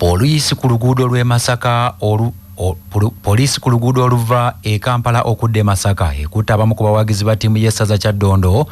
Poliisi ku luguudo lw'e Masaka Poliisi ku luguudo oluva e Kampala okudde Masaka ekutte abamu ku bawagizi ba ttiimu y'essaza Kyaddondo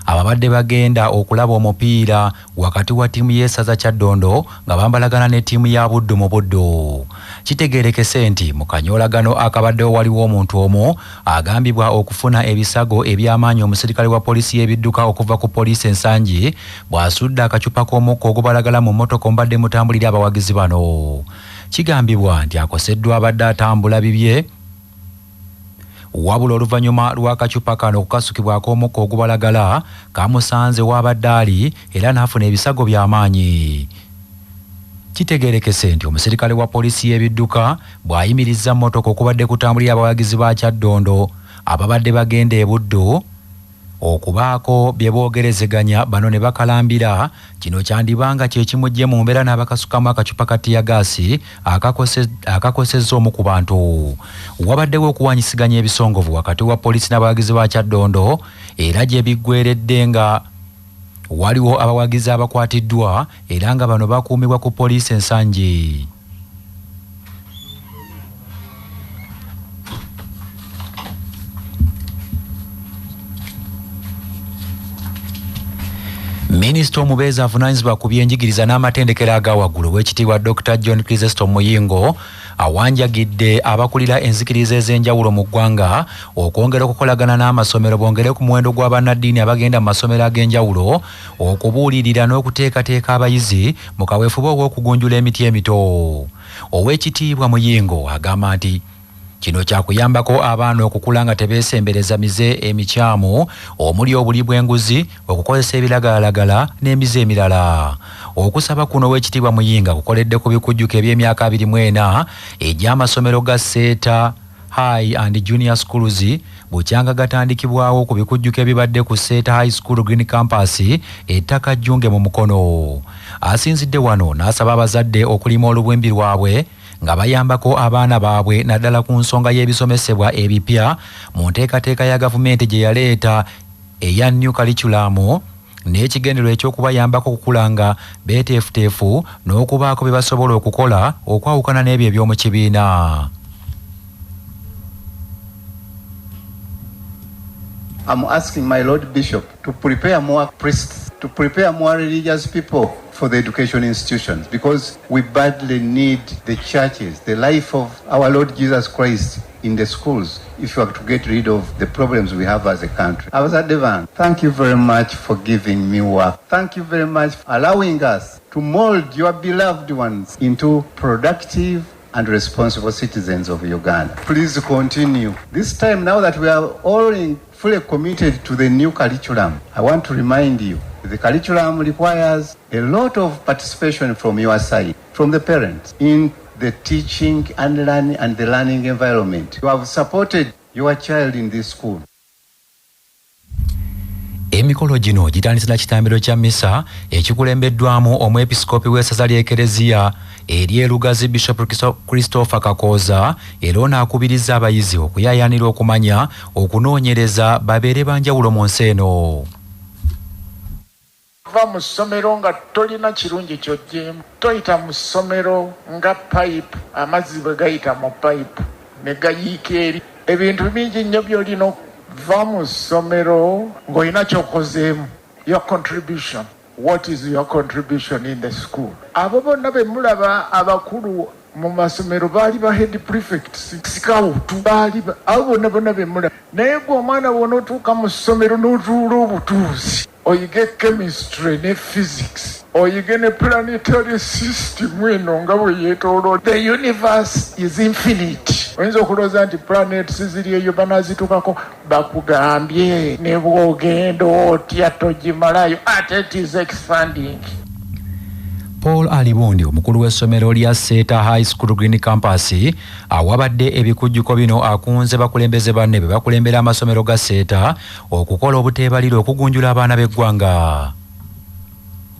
ababadde bagenda okulaba omupiira wakati wa ttiimu y'essaza Kyaddondo nga bambalagana ne ttiimu ya Buddu mu Buddu. Kitegeerekese nti mu kanyoolagano akabaddewo waliwo omuntu omu agambibwa okufuna ebisago eby'amaanyi omusirikale wa poliisi y'ebidduka okuva ku poliisi ensangi bw'asudde akacupa k'omukka ogubalagala mu mmotoka omubadde mutambulira abawagizi bano. Kigambibwa nti akoseddwa abadde atambula bibye wabula oluvannyuma lw'akacupa kano okukasukibwako omukka ogubalagala kamusanze w'abadde ali era n'afuna ebisago by'amaanyi. Kitegeerekese nti omusirikale wa poliisi y'ebidduka bw'ayimirizza mmotoka okubadde kutambulira abawagizi ba Kyaddondo ababadde bagenda e Buddu okubaako bye boogerezeganya bano ne bakalambira. Kino kyandibanga kye kimujje mu mbeera n'abakasukamu akacupa ka tiyagaasi akakosezza omu ku bantu. Wabaddewo okuwanyisiganya ebisongovu wakati wa poliisi n'abawagizi ba Kyaddondo era gye biggweredde nga waliwo abawagizi abakwatiddwa era nga bano bakuumibwa ku poliisi ensangi. Minisita omubeezi avunaanyizibwa ku byenjigiriza n'amatendekero aga waggulu w'ekitiibwa Dr. John Chrysostom Muyingo awanjagidde abakulira enzikiriza ez'enjawulo mu ggwanga okwongera okukolagana n'amasomero bongere ku muwendo gw'abannaddiini abagenda mu masomero ag'enjawulo okubuulirira n'okuteekateeka abayizi mu kaweefube ow'okugunjula emiti emito. Ow'ekitiibwa Muyingo agamba nti kino kyakuyambako abaana okukula nga tebeesembereza mize emikyamu omuli obuli bw'enguzi, okukozesa ebiragalalagala n'emize emirala. Okusaba kuno w'ekitiibwa Muyinga kukoledde ku bikujjuko eby'emyaka 24 egy'amasomero ga Seeta High and Junior Schools bukyanga gatandikibwawo ku bikujjuko ebibadde ku Seeta High School Green Campus ettaka Jjunge mu Mukono. Asinzidde wano n'asaba abazadde okulima olubwembi lwabwe nga bayambako abaana baabwe naddala ku nsonga y'ebisomesebwa ebipya mu nteekateeka ya gavumenti gye yaleeta eya new curriculum n'ekigendero ekyokubayambako okukulanga beeteefuteefu n'okubaako bye basobola okukola okwawukana n'ebyo eby'omu kibiina. I'm asking my Lord Bishop to prepare more priests, to prepare more religious people for the education institutions, because we badly need the churches, the life of our Lord Jesus Christ in the schools, if you are to get rid of the problems we have as a country. Abasa Devan, thank you very much for giving me work. Thank you very much for allowing us to mold your beloved ones into productive and responsible citizens of Uganda. Please continue. This time, now that we are all fully committed to the new curriculum, I want to remind you, the curriculum requires a lot of participation from your side, from the parents, in the teaching and learning and the learning environment. You have supported your child in this school. Emikolo gino gitandise na kitambiro kya mmisa ekikulembeddwamu omwepisikoopi w'essaza ly'Ekereziya ery'Elugazi Bishop Christopher Kakooza era onaakubiriza abayizi okuyaayaanira okumanya okunoonyereza babeere banjawulo mu nsi eno. Va mu ssomero nga tolina kirungi ky'oggyemu, toyita mu ssomero nga payipu, amazzi bwe gayita mu payipu ne gayiika eri. Ebintu bingi nnyo by'olina va mu ssomero ng'olina ky'okozeemu. Your contribution. What is your contribution in the school? Abo bonna be mulaba abakulu mu masomero baali ba head prefects, sikawutu baali abo bonna be mulaba. Naye gwe omwana w'onootuuka mu ssomero n'otuula obutuuzi, oyige chemistry ne physics, oyige ne planetary system eno nga bwe yeetooloola. The universe is infinite. Oyinza okulowooza nti planets ziri eyo banazitukako, bakugambye ne bw'ogenda otya togimalayo, ate it is expanding. Paul Alibundi omukulu w'essomero lya Seeta High School Green Campus awabadde ebikujjuko bino akunze bakulembeze banne be bakulembera amasomero ga Seeta okukola obuteebalira okugunjula abaana b'eggwanga.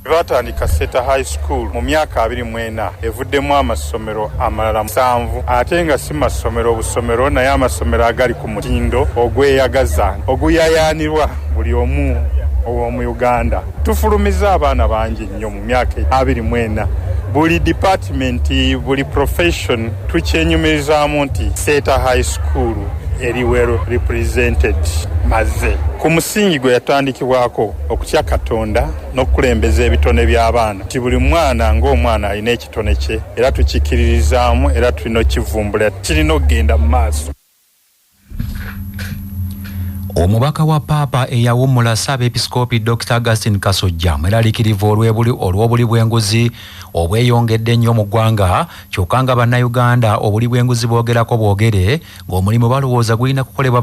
Batandika Seeta High School mu myaka 24 evuddemu amasomero amalala 7 ate nga si masomero obusomero naye amasomero agali ku mutindo ogweyagaza oguyaayaanirwa buli omu mu Uganda. Tufulumiza abaana bangi nnyo mu myaka 24 buli department buli profession tukyenyumirizaamu nti Seta High School eri well represented maze ku musingi gwe yatandikibwako okutya Katonda n'okulembeza ebitone by'abaana ti buli mwana ng'omwana alina ekitone kye era tukikiririzaamu era tulina okivumbula kirina okugenda mu maaso. Omubaka wa Papa eyawummula Ssaabeepiskoopi Dr. Augustine Kasujja mweraliikirivu olw'obuli bw'enguzi obweyongedde ennyo mu ggwanga kyokka nga bannayuganda obuli bw'enguzi boogerako bwogere ng'omulimu balowooza gulina kukolebwa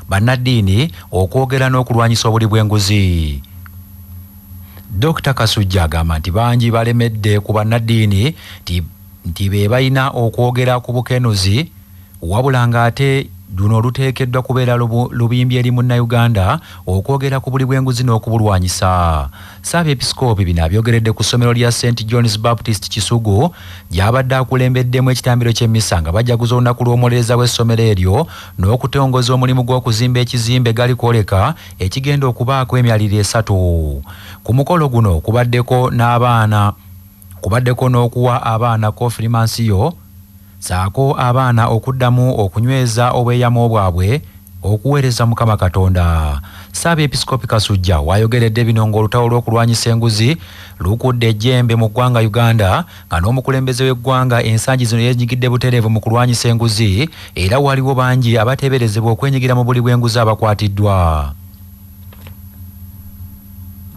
bannaddiini okwogera n'okulwanyisa obuli bw'enguzi. Dr. Kasujja agamba nti bangi balemedde ku bannaddiini nti be balina okwogera ku bukenuzi wabula ng'ate luno oluteekeddwa kubeera lubimbi eri munnayuganda okwogera ku buli bw'enguzi n'okubulwanyisa. Ssaabeepiskoopi bino abyogeredde ku ssomero lya St. John's Baptist Kisugu gy'abadde akulembeddemu ekitambiro ky'emmisa nga bajaguza olunaku lw'omuwolereza w'essomero eryo n'okutongoza omulimu gw'okuzimba ekizimbe gali kwoleka ekigenda okubaako emyaliriro 3. Ku mukolo guno kubaddeko n'okuwa abaana konfirimansiyo saako abaana okuddamu okunyweza obweyamo bwabwe okuweereza Mukama Katonda. Ssaabeepiskoopi Kasujja waayogeredde bino ng'olutalo lw'okulwanyisa enguzi lukudde ejjembe mu ggwanga Uganda nga n'omukulembeze w'eggwanga ensangi zino yeenyigidde butereevu mu kulwanyisa enguzi era waliwo bangi abateeberezebwa okwenyigira mu buli bw'enguzi abakwatiddwa.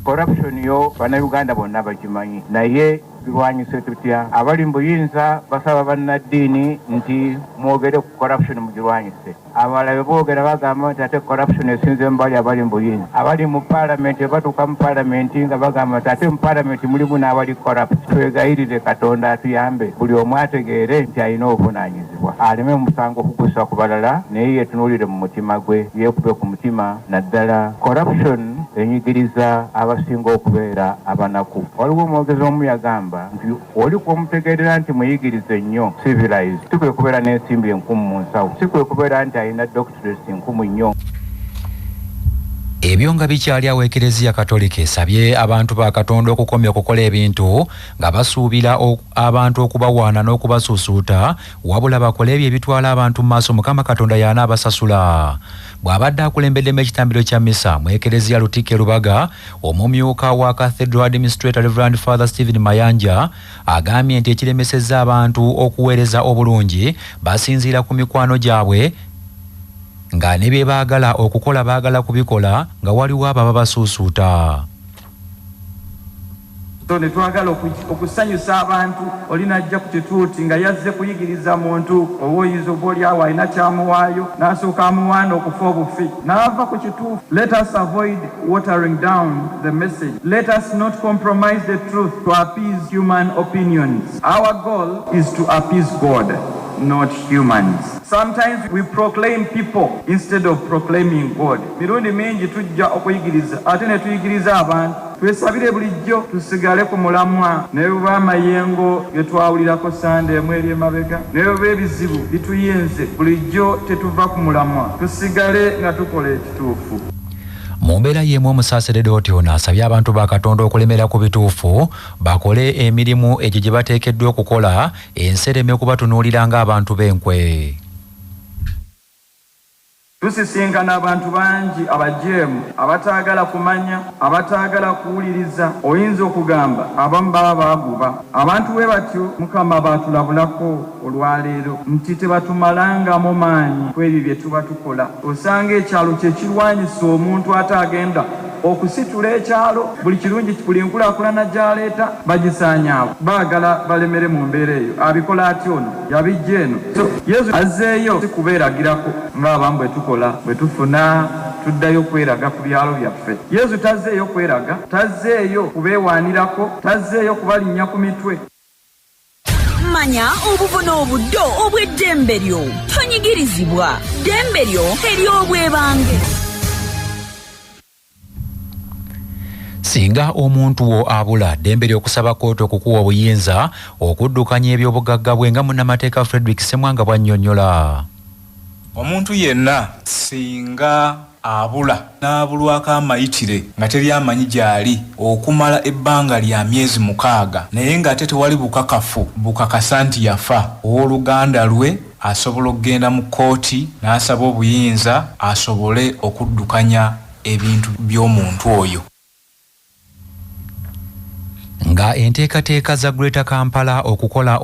Corruption yo bannayuganda bonna bakimanyi naye tulwanyise tutya? Abali mu buyinza basaba bannaddiini nti mwogere ku corruption mugirwanyise. Abalala boogera bagamba nti ate corruption esinze mu bali abali mu buyinza. Abali mu paalamenti batuuka mu paalamenti nga bagamba nti ate mu paalamenti mulimu n'abali corrupt. Twegayirire Katonda atuyambe buli omu ategeere nti alina obuvunaanyizibwa aleme musango kugusa ku balala naye yetunuulire mu mutima gwe yeekube ku mutima naddala corruption enyigiriza abasinga okubeera abanaku. Waliwo omwogezi omu yagamba nti oli kwomutegeerera nti muyigirize nnyo civilized sikwe kubeera n'ensimbi 1000 mu nsawo sikwe kubeera nti alina doctorate 1000 nnyo. Ebyo nga bikyali awo Ekereziya Katolika esabye abantu ba Katonda okukomya okukola ebintu nga basuubira abantu okubawaana n'okubasuusuuta wabula bakole ebyo ebitwala abantu mu maaso Mukama Katonda y'anaabasasula. Bw'abadde akulembeddemu ekitambiro kya mmisa mu Ekereziya Lutikko Lubaga, omumyuka wa Cathedral Administrator Reverend Father Stephen Mayanja agambye nti ekiremesezza abantu okuweereza obulungi basinziira ku mikwano gyabwe nga ne bye baagala okukola baagala kubikola nga waliwo abo babasuusuuta. Netwagala okusanyusa abantu olina ajja ku kituuti nga yazze kuyigiriza muntu owoyiza obaolyawo alina kyamuwaayo n'asooka amuwaana okufa obufi n'ava ku kituufu. Let us avoid watering down the message. Let us not compromise the truth to appease human opinions. Our goal is to appease God, not humans. Sometimes we proclaim people instead of proclaiming God. Mirundi mingi tujja okuyigiriza ate ne tuyigiriza abantu twesabire bulijjo tusigale ku mulamwa naye bwe amayengo ge twawulirako sande emu eri emabega naye bwe ebizibu bituyinze bulijjo tetuva ku mulamwa tusigale nga tukola ekituufu. Mu mbeera y'emu omusaaseredooti ono asabye abantu ba Katonda okulemera ku bituufu bakole emirimu egyo gye bateekeddwa okukola ensereme okubatunuulira ng'abantu b'enkwe. Tusisinkana abantu bangi abajeemu abataagala kumanya abataagala kuwuliriza. Oyinza okugamba abamu baba baaguba. Abantu bwe batyo Mukama baatulabulako olwaleero nti tebatumalangamu maanyi ku ebyo bye tuba tukola. Osanga ekyalo kye kirwanyisa omuntu ataagenda okusitula ekyalo buli kirungi buli nkulaakulana gy'aleeta bagisaanyaawo baagala balemere mu mbeera eyo. Abikola atya ono yabijja eno. So Yesu azzeeyo si kubeeragirako ng'abamu bwe tukola bwe tufuna tuddayo kweraga ku byalo byaffe. Yesu tazzeeyo kweraga, tazzeeyo kubeewaanirako, tazzeeyo kubalinnya ku mitwe. Manya obuvuna obuddo obw'eddembe lyo tonyigirizibwa. Ddembe lyo ery'obwebange. Singa omuntu wo abula ddembe ly'okusaba kkooti okukuwa obuyinza okuddukanya eby'obugagga bwe nga munnamateeka Frederick Ssemwanga bw'annyonnyola. Omuntu yenna singa abula n'abulwako amayitire nga teri amanyi gyali okumala ebbanga lya myezi 6 naye ng'ate tewali bukakasa nti yafa. Owooluganda lwe asobola okugenda mu kkooti n'asaba obuyinza asobole okuddukanya ebintu by'omuntu oyo. Nga enteekateeka za Greater Kampala okukola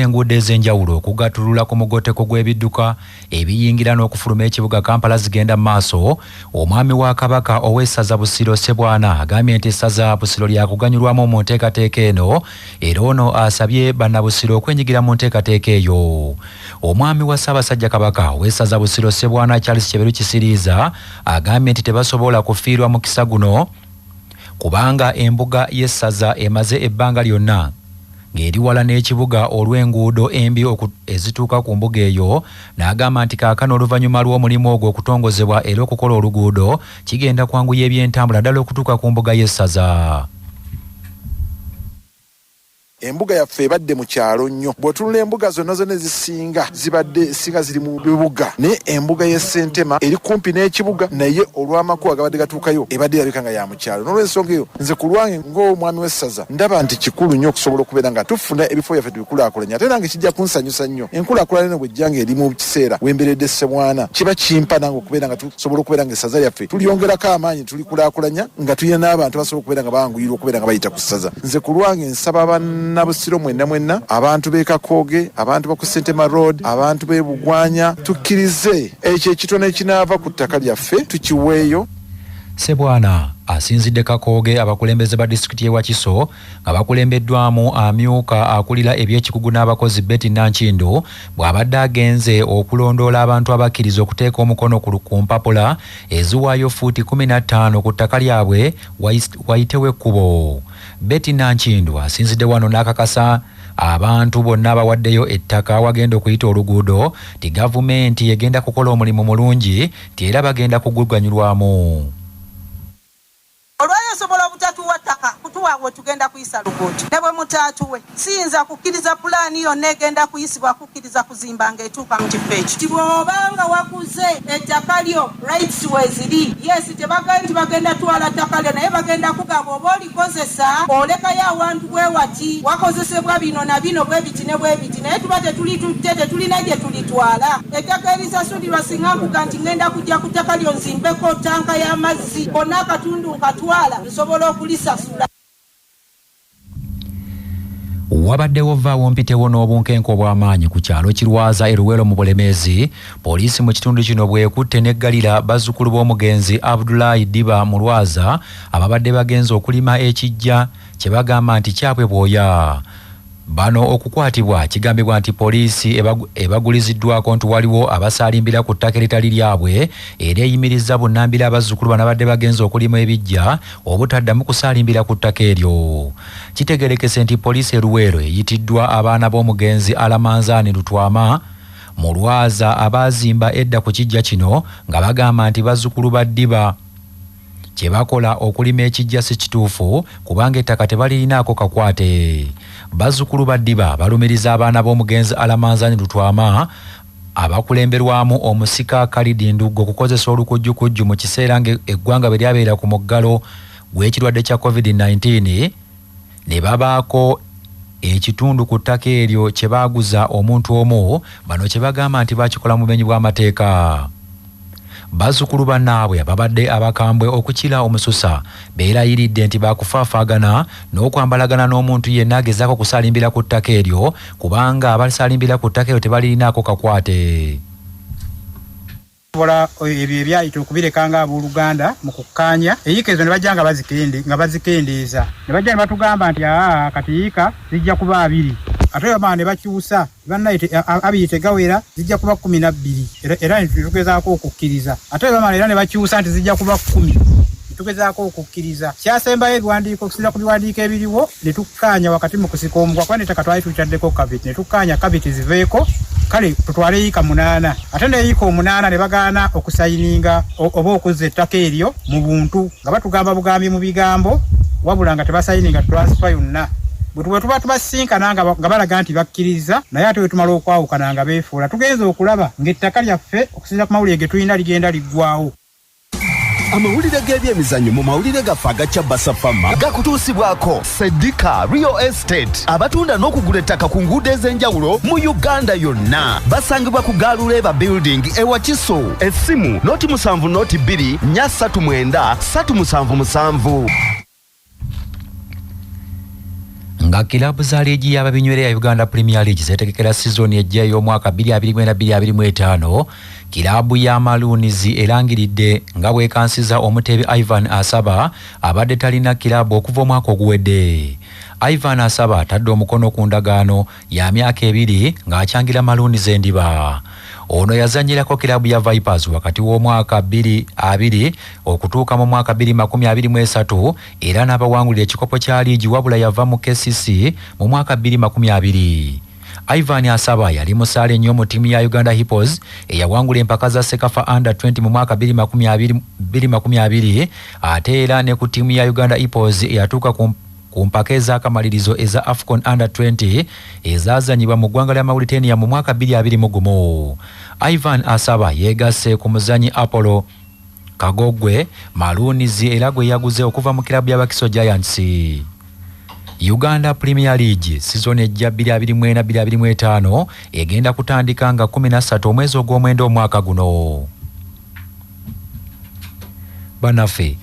enguudo ez'enjawulo okugatulula ku mugoteko gw'ebidduka ebiyingira n'okufuluma ekibuga Kampala zigenda mu maaso, omwami wa Kabaka ow'essaza Busiro Ssebwana agambye nti essaza Busiro lyakuganyulwamu mu nteekateeka eno era ono asabye bannabusiro okwenyigira mu nteekateeka eyo. Omwami wa Ssaabasajja Kabaka ow'essaza Busiro Ssebwana Charles Kyeberu Kisiriiza agambye nti tebasobola kufiirwa mu kisa guno kubanga embuga y'essaza emaze ebbanga lyonna ng'eri wala n'ekibuga olw'enguudo embi ezituuka ku mbuga eyo, n'agamba nti kaakano oluvannyuma lw'omulimu ogwo okutongozebwa era okukola oluguudo kigenda kwanguya ebyentambula ddala okutuuka ku mbuga y'essaza. Embuga yaffe ebadde mu kyalo nnyo. Bw'otunula embuga zonna ezisinga zibadde singa ziri mu bibuga, ne embuga y'e Ssentema eri kumpi n'ekibuga naye olw'amakubo agabadde gatuukayo ebadde erabika nga ya mu kyalo. N'olw'ensonga eyo nze ku lwange ng'omwami w'essaza ndaba nti kikulu nnyo okusobola okubeera nga tufuna ebifo byaffe tubikulaakulanya, ate nange kijja kunsanyusa nnyo. Enkulaakulana eno bw'ejjanga eri mu kiseera wemberedde Ssebwana kiba kimpa nange okubeera nga tusobola okubeera nga essaza lyaffe tulyongerako amaanyi tulikulaakulanya nga tulina n'abantu basobola okubeera nga banguyirwa okubeera nga bayita ku ssaza. Nze ku lwange nsaba Nabusiro mwenna abantu b'e Kakoge, abantu ba ku Ssentema Road, abantu b'e Bugwanya tukkirize ekyo ekitono ekinaava ku ttaka lyaffe tukiweeyo. Ssebwana asinzidde Kakoge abakulembeze ba disitulikiti y'e Wakiso nga bakulembeddwamu amyuka akulira eby'ekikugu n'abakozi Betty Nankindu bw'abadde agenze okulondoola abantu abakkiriza okuteeka omukono ku mpapula eziwaayo fuuti 15 ku ttaka lyabwe wayitewo ekkubo. Betty Nankindu asinzidde wano n'akakasa abantu bonna abawaddeyo ettaka wagenda okuyita oluguudo ti gavumenti egenda kukola omulimu mulungi ti era bagenda kuguganyulwamu. Olwayo sobola obutatuwa ttaka kutuwa tugenda kuyisa luguudo ne bwe mutaatuwe siyinza kukkiriza pulaani yonna egenda kuyisibwa kukkiriza kuzimba ng'etuuka mu kifo ekyo. Ti bw'obanga wakuze ettaka lyo rights weziri yes tebaga nti bagenda twala ttaka lyo naye bagenda kugamba oba olikozesa olekayo awantu bwe wati wakozesebwa bino na bino bwe biti ne bwe biti naye tuba tetulina gye tulitwala. Ettaka erisasulirwa singa nkuga nti ngenda kujja ku ttaka lyo nzimbeko tanka y'amazzi bonna akatundu nkatwala nsobola okulisasula. Wabaddewo vaawo mpitewo n'obunkenke obw'amaanyi ku kyalo Kirwaza e Luweero mu Bulemeezi. Poliisi mu kitundu kino bw'ekutte n'eggalira bazzukulu b'omugenzi Abdullahi Diba mu Lwaza ababadde bagenze okulima ekijja kye bagamba nti kyabwe bwoya. Bano okukwatibwa kigambibwa nti poliisi ebaguliziddwako nti waliwo abasalimbira ku ttaka eritali lyabwe era eyimiriza bunnambira abazzukulu bano abadde bagenze okulima ebijja obutaddamu kusalimbira ku ttaka eryo. Kitegerekese nti poliisi e Luweero eyitiddwa abaana b'omugenzi Alamanzaani Lutwama mu Lwaza abaazimba edda ku kijja kino nga bagamba nti bazzukulu ba Diba kye bakola okulima ekijja si kituufu kubanga ettaka tebalirinaako kakwate. Bazzukulu ba Diba balumiriza abaana b'omugenzi Alamanzaani Lutwama abakulemberwamu omusika Kalidi Nduggo okukozesa olukujjukujju mu kiseera ng'eggwanga bwe lyabeera ku muggalo gw'ekirwadde kya COVID-19 ne babaako ekitundu ku ttaka eryo kye baaguza omuntu omu, bano kye bagamba nti bakikola mu bumenyi bw'amateeka. Bazzukulu bannaabwe ababadde abakambwe okukira omususa beerayiridde nti bakufaafaagana n'okwambalagana n'omuntu yenna agezaako kusalimbira ku ttaka eryo kubanga abasalimbira ku ttaka eryo tebalirinaako kakwate. Bola ebyo ebyayita okubirekanga abooluganda mu kukkaanya eyiika ezo ne bajja nga bazikendeeza ne bajja ne batugamba nti kati yiika zijja kuba 2 ate bamala ne bakyusa bannayite 2 tegawera zijja kuba 12 era netugezaako okukkiriza ate bamala era ne bakyusa nti zijja kuba 10 tugezaako okukkiriza. Kyasembayo ebiwandiiko okusinza ku biwandiiko ebiriwo ne tukkaanya wakati mu kusika omugwa kuba n'ettaka twali tukyaddeko kabiti ne tukkaanya kabiti ziveeko kale tutwale yiika 8 ate n'eyiika 8 ne bagaana okusayininga oba okuzza ettaka eryo mu buntu nga batugamba bugambi mu bigambo wabula nga tebasayininga transfer yonna bwe tuba tubasinkana nga balaga nti bakkiriza naye ate wetumala okwawukana nga beefuula tugenza okulaba ng'ettaka lyaffe okusinza ku mawulire ge tulina ligenda liggwawo. Amawulire g'ebyemizannyo mu mawulire gaffe agacya Basafama gakutuusibwako Sedika Real Estate abatunda n'okugula ettaka ku nguudo ez'enjawulo mu Uganda yonna. Basangibwa ku Galuleba Building ewa Kiso. Essimu noti 7 noti 2 439 377. Nga kilabu za ligi y'ababinywere ya Uganda Premier League zetegekera sizoni ejja y'omwaka 2024-2025, kilabu ya Maroons erangiridde nga bwekansiza omutebi Ivan Asaba abadde talina kilabu okuva omwaka oguwedde. Ivan Asaba atadde omukono ku ndagaano ya myaka 2 ng'akyangira Maroons endiba. Ono yazanyirako kilabu ya Vipers wakati w'omwaka 2020 okutuuka mu mwaka 2023 era n'abawangulira ekikopo kya liigi wabula yava mu KCC mu mwaka 2020. Ivan Asaba yali musaale nnyo mu ttiimu ya Uganda Hippos eyawangula empaka za Sekafa Under 20 mu mwaka 2020 ate era ne ku ttiimu ya Uganda Hippos eyatuuka ku mpaka ez'akamalirizo eza AFCON Under 20 ezazanyibwa mu ggwanga lya Mauritania mu mwaka 2021. Ivan Asaba yegasse ku muzanyi Apollo Kagogwe Maroons era gwe yaguze okuva mu kilabu y'Abakiso Giants. Uganda Premier League season ejja 2024-2025 egenda kutandika nga 13 omwezi ogw'omwenda omwaka guno. Banafe